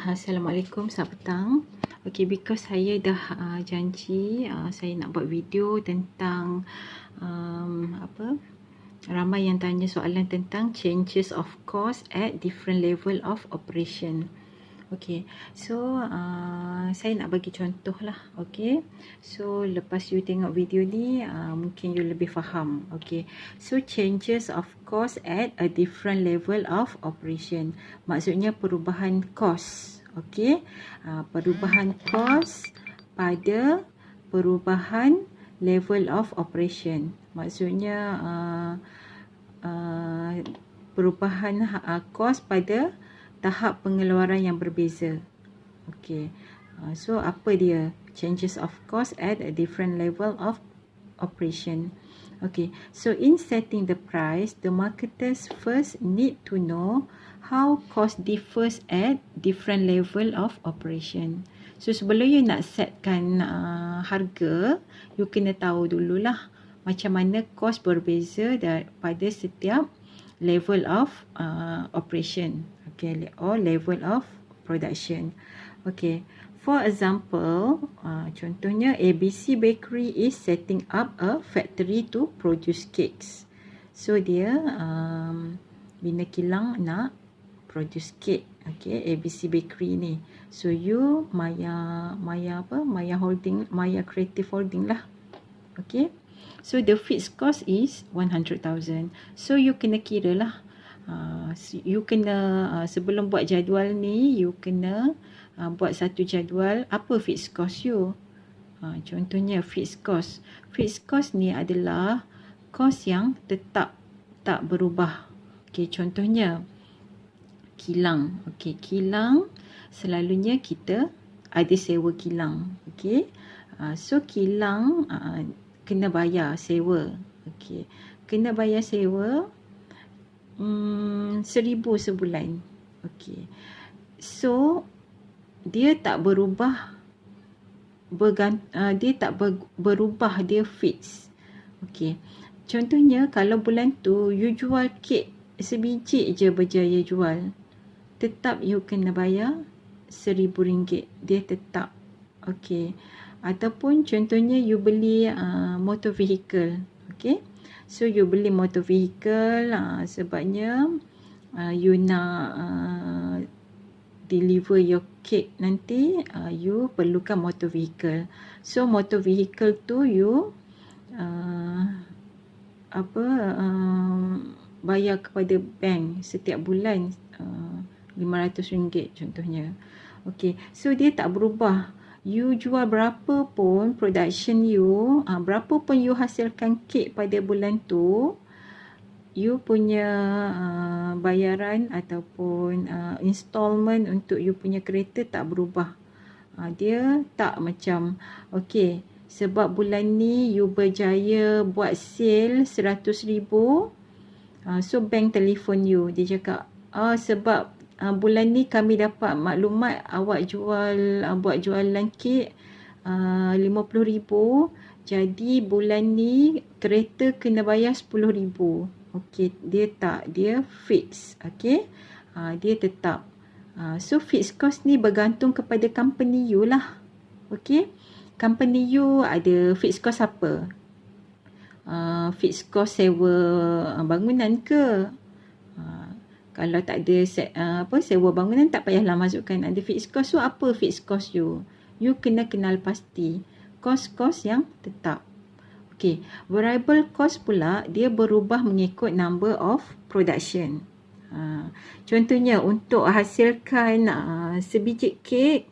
Assalamualaikum, selamat petang. Because saya dah janji saya nak buat video tentang ramai yang tanya soalan tentang changes of cost at different level of operation. Saya nak bagi contoh lah. So lepas you tengok video ni mungkin you lebih faham. So changes of cost at a different level of operation, maksudnya perubahan kos. Perubahan kos pada perubahan level of operation, maksudnya perubahan kos pada tahap pengeluaran yang berbeza. So apa dia changes of cost at a different level of operation? So in setting the price, the marketers first need to know how cost differs at different level of operation. So sebelum you nak setkan harga, you kena tahu dululah macam mana kos berbeza pada setiap level of operation, or level of production. For example, contohnya ABC Bakery is setting up a factory to produce cakes. So dia bina kilang nak produce cake. ABC Bakery ni. So you Maya Holding, Maya Creative Holding lah. So the fixed cost is 100,000. So you kena kira lah. You kena sebelum buat jadual ni, you kena buat satu jadual apa fixed cost you. Contohnya fixed cost. Fixed cost ni adalah kos yang tetap, tak berubah. Contohnya kilang. Kilang selalunya kita ada sewa kilang. So kilang kena bayar sewa. Kena bayar sewa 1,000 sebulan. So dia tak berubah, dia tak berubah, dia fix. Contohnya kalau bulan tu you jual kek sebiji je berjaya jual, tetap you kena bayar RM1,000. Dia tetap. Ataupun contohnya you beli motor vehicle. So you beli motor vehicle sebabnya you nak deliver your cake nanti, you perlukan motor vehicle. So motor vehicle tu you bayar kepada bank setiap bulan RM500 contohnya. So dia tak berubah. You jual berapa pun production you, berapa pun you hasilkan kek pada bulan tu, you punya bayaran ataupun installment untuk you punya kereta tak berubah. Dia tak macam sebab bulan ni you berjaya buat sale 100,000, so bank telefon you, dia cakap sebab bulan ni kami dapat maklumat awak buat jualan kek 50,000, jadi bulan ni kereta kena bayar 10,000. Dia tak, dia fix. Dia tetap. So fixed cost ni bergantung kepada company you lah. Company you ada fixed cost apa? Fixed cost sewa bangunan ke? Kalau tak ada sewa bangunan, tak payahlah masukkan ada fixed cost. So apa fixed cost you? You kena kenal pasti kos-kos yang tetap. Variable cost pula dia berubah mengikut number of production. Contohnya untuk hasilkan sebiji kek,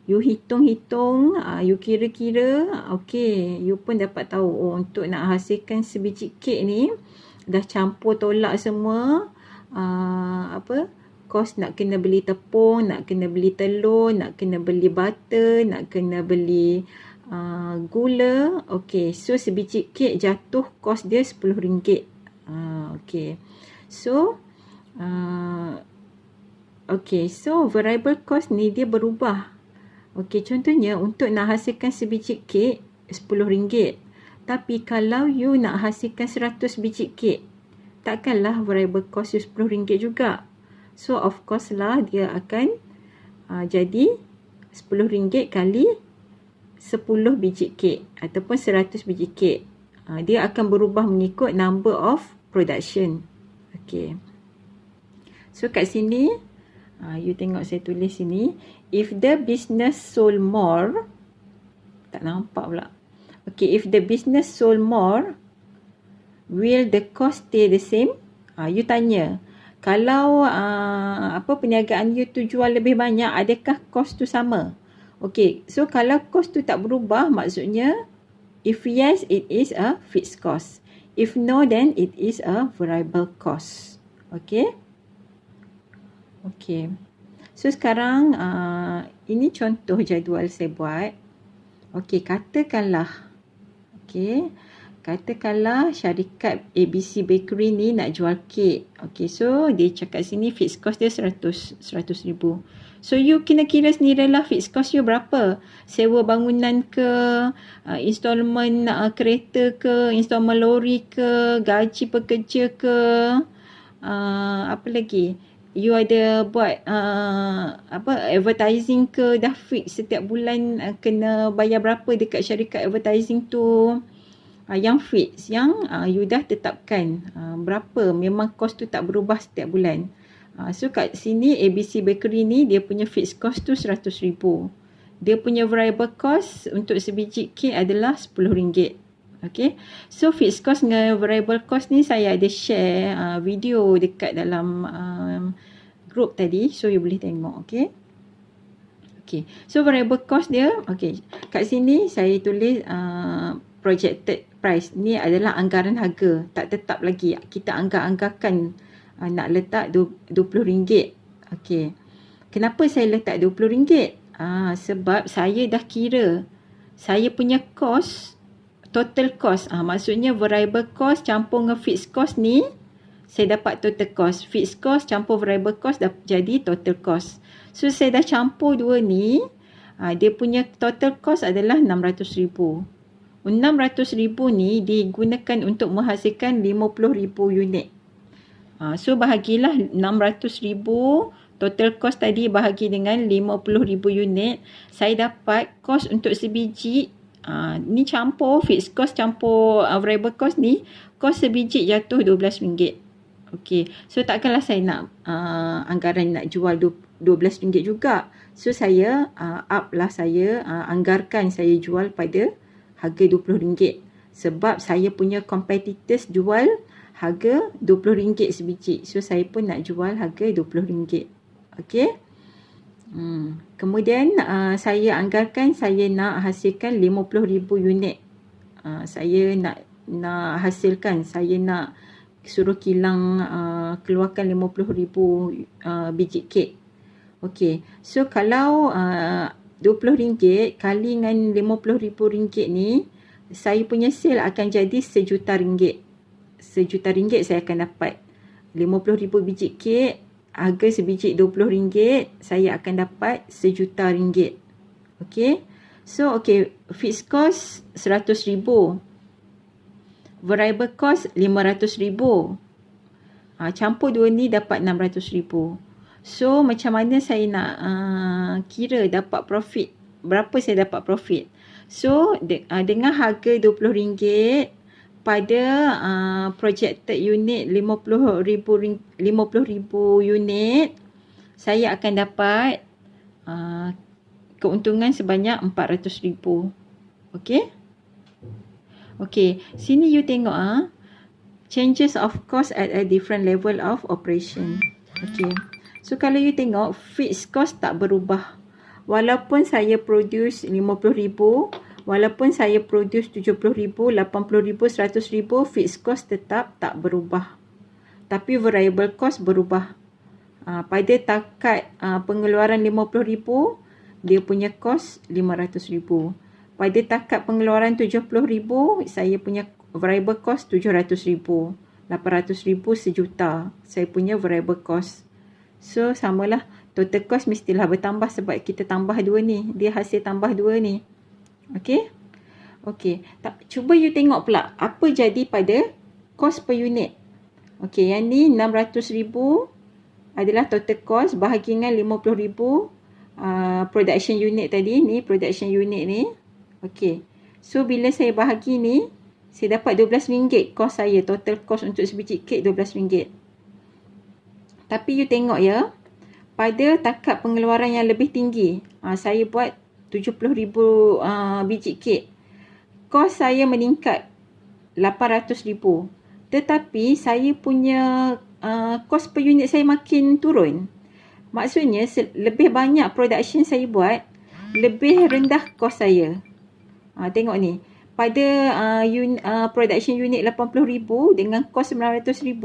you hitung-hitung, you kira-kira, you pun dapat tahu untuk nak hasilkan sebiji kek ni dah campur tolak semua. Kos nak kena beli tepung, nak kena beli telur, nak kena beli butter, nak kena beli gula. So sebiji kek jatuh kos dia RM10. So so variable cost ni dia berubah. Contohnya untuk nak hasilkan sebiji kek RM10, tapi kalau you nak hasilkan 100 biji kek, takkanlah variable cost you RM10 juga. So of course lah dia akan jadi RM10 kali 10 biji kek ataupun 100 biji kek. Dia akan berubah mengikut number of production. Okay. So kat sini, you tengok saya tulis sini. If the business sold more, tak nampak pula. Okay, if the business sold more, will the cost stay the same? You tanya, kalau perniagaan you tu jual lebih banyak, adakah cost tu sama? Okay, so kalau cost tu tak berubah, maksudnya if yes, it is a fixed cost. If no, then it is a variable cost. Okay. Okay. So sekarang ini contoh jadual saya buat. Okay, katakanlah syarikat ABC Bakery ni nak jual kek. Okay, so dia cakap sini fixed cost dia 100 ribu. So you kena kira sendirilah fixed cost you berapa. Sewa bangunan ke, installment kereta ke, installment lori ke, gaji pekerja ke, apa lagi? You ada buat advertising ke, dah fix setiap bulan kena bayar berapa dekat syarikat advertising tu. Yang fix, yang you dah tetapkan berapa, memang cost tu tak berubah setiap bulan. So kat sini ABC Bakery ni dia punya fixed cost tu 100 ribu. Dia punya variable cost untuk sebiji kek adalah RM10. Okay. So fixed cost dengan variable cost ni saya ada share video dekat dalam group tadi. So you boleh tengok. Okay. Okay. So variable cost dia, okay. Kat sini saya tulis projected price. Ni adalah anggaran harga. Tak tetap lagi. Kita anggarkan nak letak RM20. Okey. Kenapa saya letak RM20? Sebab saya dah kira saya punya cost, total cost. Maksudnya variable cost campur dengan fixed cost ni, saya dapat total cost. Fixed cost campur variable cost jadi total cost. So saya dah campur dua ni, dia punya total cost adalah RM600,000. RM600,000 ni digunakan untuk menghasilkan 50,000 unit. So bahagilah 600,000 total cost tadi bahagi dengan 50,000 unit. Saya dapat cost untuk sebiji, ni campur fixed cost campur variable cost ni, cost sebiji jatuh RM12. Okay, so takkanlah saya nak anggaran nak jual RM12 juga. So saya anggarkan saya jual pada harga RM20. Sebab saya punya competitors jual harga RM20 sebiji. So saya pun nak jual harga RM20. Okey. Kemudian saya anggarkan saya nak hasilkan 50,000 unit. Saya nak hasilkan, saya nak suruh kilang keluarkan 50,000 biji kek. Okey. So kalau RM20 kali dengan RM50,000 ni, saya punya sale akan jadi RM1,000,000. RM1,000,000 saya akan dapat. 50,000 biji kek, harga sebiji RM20, saya akan dapat RM1,000,000. Okey. So okey, fixed cost RM100,000. Variable cost RM500,000. Campur dua ni dapat RM600,000. So macam mana saya nak kira dapat profit? Berapa saya dapat profit? So dengan harga RM20 pada projected unit 50,000 unit, saya akan dapat keuntungan sebanyak RM400,000. Okey? Okey, sini you tengok changes of cost at a different level of operation. Okey. So kalau you tengok fixed cost tak berubah. Walaupun saya produce 50,000, walaupun saya produce 70,000, 80,000, 100,000, fixed cost tetap tak berubah. Tapi variable cost berubah. Pada takat pengeluaran 50,000, dia punya cost 500,000. Pada takat pengeluaran 70,000, saya punya variable cost 700,000. 800,000 1,000,000. Saya punya variable cost. So samalah. Total cost mestilah bertambah sebab kita tambah dua ni. Dia hasil tambah dua ni. Okey. Okey. Cuba you tengok pula apa jadi pada cost per unit. Okey, yang ni 600,000 adalah total cost bahagi dengan 50,000 production unit tadi ni, production unit ni. Okey. So bila saya bahagi ni, saya dapat RM12 kos saya, total cost untuk sebiji kek RM12. Tapi you tengok ya, pada takap pengeluaran yang lebih tinggi, saya buat 70,000 biji kek. Kos saya meningkat RM800,000. Tetapi saya punya kos per unit saya makin turun. Maksudnya lebih banyak production saya buat, lebih rendah kos saya. Tengok ni. Pada production unit RM80,000 dengan kos RM900,000,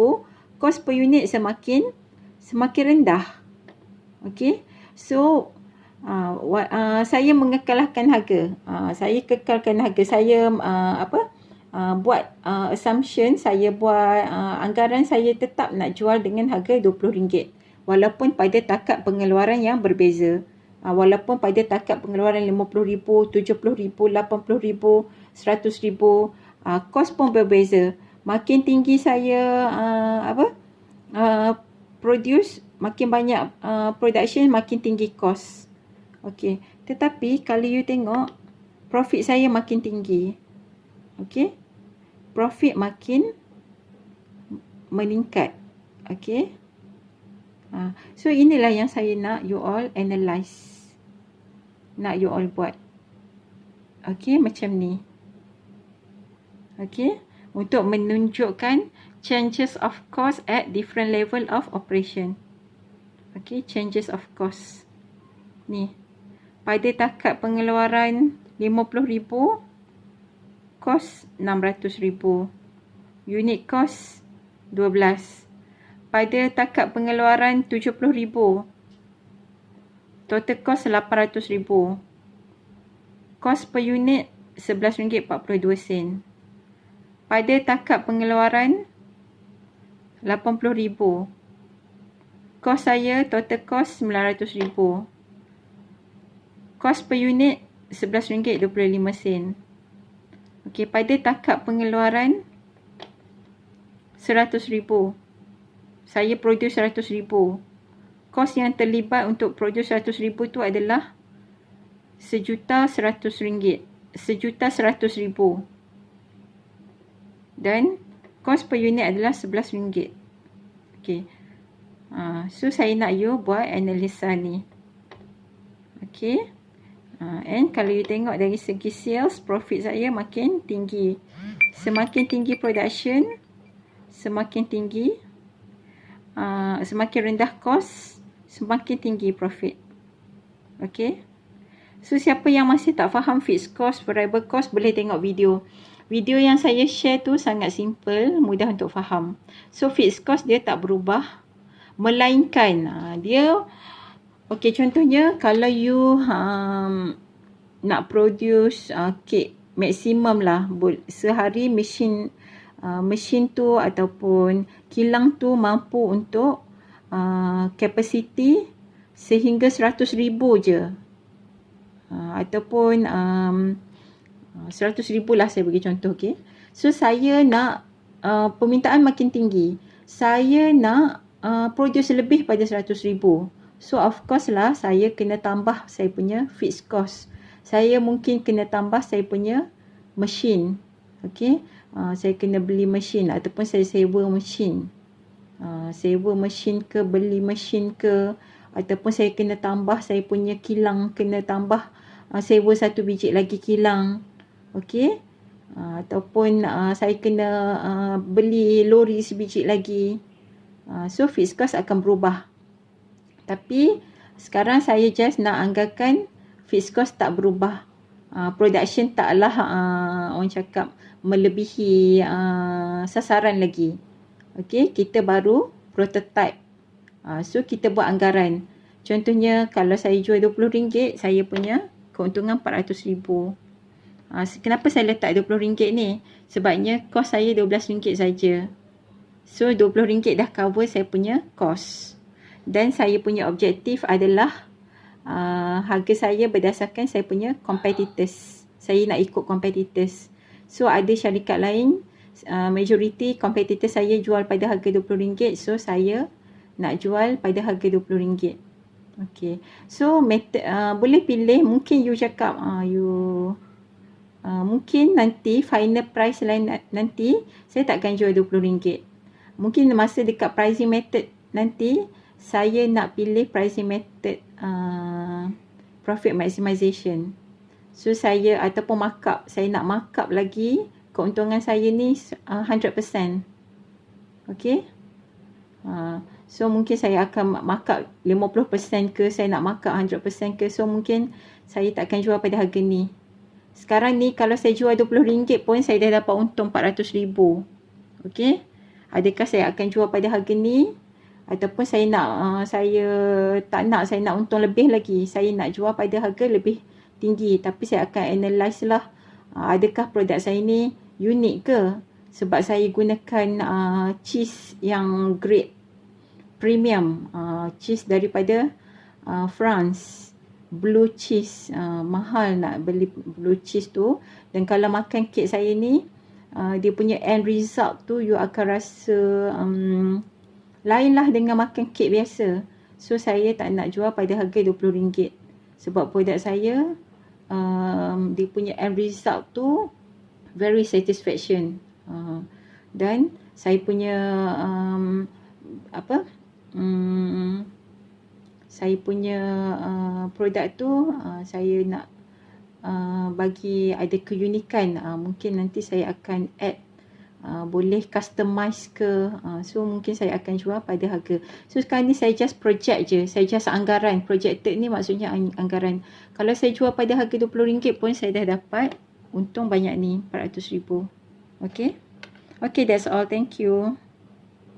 kos per unit semakin rendah. Okey. So saya mengekalkan harga. Saya kekalkan harga. Saya buat assumption, saya buat anggaran saya tetap nak jual dengan harga RM20. Walaupun pada takap pengeluaran yang berbeza. Walaupun pada takap pengeluaran RM50,000, RM70,000, RM80,000, RM100,000, kos pun berbeza. Makin tinggi saya produce, makin banyak production, makin tinggi kos. Okey. Tetapi kalau you tengok, profit saya makin tinggi. Okey. Profit makin meningkat. Okey. So inilah yang saya nak you all analyse. Nak you all buat. Okey, macam ni. Okey. Untuk menunjukkan changes of cost at different level of operation. Okey, changes of cost. Ni. Pada takap pengeluaran RM50,000, kos RM600,000. Unit kos 12. Pada takap pengeluaran RM70,000, total kos RM800,000. Kos per unit RM11.42. Pada takap pengeluaran RM80,000, kos saya total kos RM900,000. Kos per unit RM11.25. Okey, pada takap pengeluaran RM100,000. Saya produce RM100,000. Kos yang terlibat untuk produce RM100,000 tu adalah RM1,100,000. RM1,100,000. Dan kos per unit adalah RM11. Okey. So saya nak you buat analisa ni. Okey. And kalau you tengok dari segi sales, profit saya makin tinggi. Semakin tinggi production, semakin tinggi, semakin rendah kos, semakin tinggi profit. Okey. So siapa yang masih tak faham fixed cost, variable cost, boleh tengok video. Video yang saya share tu sangat simple, mudah untuk faham. So fixed cost dia tak berubah, melainkan dia, okey, contohnya kalau you nak produce kek maksimum lah, sehari mesin tu ataupun kilang tu mampu untuk capacity sehingga 100,000 je, ataupun 100,000 lah saya bagi contoh. Okay. So saya nak permintaan makin tinggi, saya nak produce lebih pada 100,000. So of course lah saya kena tambah saya punya fixed cost. Saya mungkin kena tambah saya punya mesin. Okay. Saya kena beli mesin ataupun saya sewa mesin. Sewa mesin ke, beli mesin ke, ataupun saya kena tambah saya punya kilang, kena tambah sewa satu biji lagi kilang. Okey. Ataupun saya kena beli lori sebiji lagi. So fixed cost akan berubah. Tapi sekarang saya just nak anggarkan fixed cost tak berubah. Production taklah orang cakap melebihi sasaran lagi. Okey, kita baru prototype. So kita buat anggaran. Contohnya kalau saya jual RM20, saya punya keuntungan RM400,000. Kenapa saya letak RM20 ni? Sebabnya kos saya RM12 saja. So RM20 dah cover saya punya kos. Dan saya punya objektif adalah harga saya berdasarkan saya punya competitors. Saya nak ikut competitors. So ada syarikat lain, majority competitor saya jual pada harga RM20. So saya nak jual pada harga RM20. Okay. So method, boleh pilih, mungkin you cakap mungkin nanti final price lain nanti saya takkan jual RM20. Mungkin masa dekat pricing method nanti saya nak pilih pricing method profit maximization. So saya ataupun markup, saya nak markup lagi keuntungan saya ni 100%. Okay. So mungkin saya akan markup 50% ke, saya nak markup 100% ke. So mungkin saya takkan jual pada harga ni. Sekarang ni kalau saya jual RM20 pun saya dah dapat untung RM400,000. Okay. Adakah saya akan jual pada harga ni? Ataupun saya nak, saya nak untung lebih lagi. Saya nak jual pada harga lebih tinggi. Tapi saya akan analyse lah. Adakah produk saya ni unik ke? Sebab saya gunakan cheese yang grade premium, cheese daripada France, blue cheese. Mahal nak beli blue cheese tu. Dan kalau makan kek saya ni, dia punya end result tu you akan rasa lain lah dengan makan kek biasa. So saya tak nak jual pada harga RM20. Sebab produk saya dia punya end result tu very satisfaction. Dan saya punya saya punya produk tu saya nak bagi ada keunikan. Mungkin nanti saya akan add, boleh customize ke. So mungkin saya akan jual pada harga. So sekarang ni saya just project je. Saya just anggaran. Projected ni maksudnya anggaran. Kalau saya jual pada harga RM20 pun saya dah dapat untung banyak ni, RM400,000. Okay. Okay, that's all. Thank you.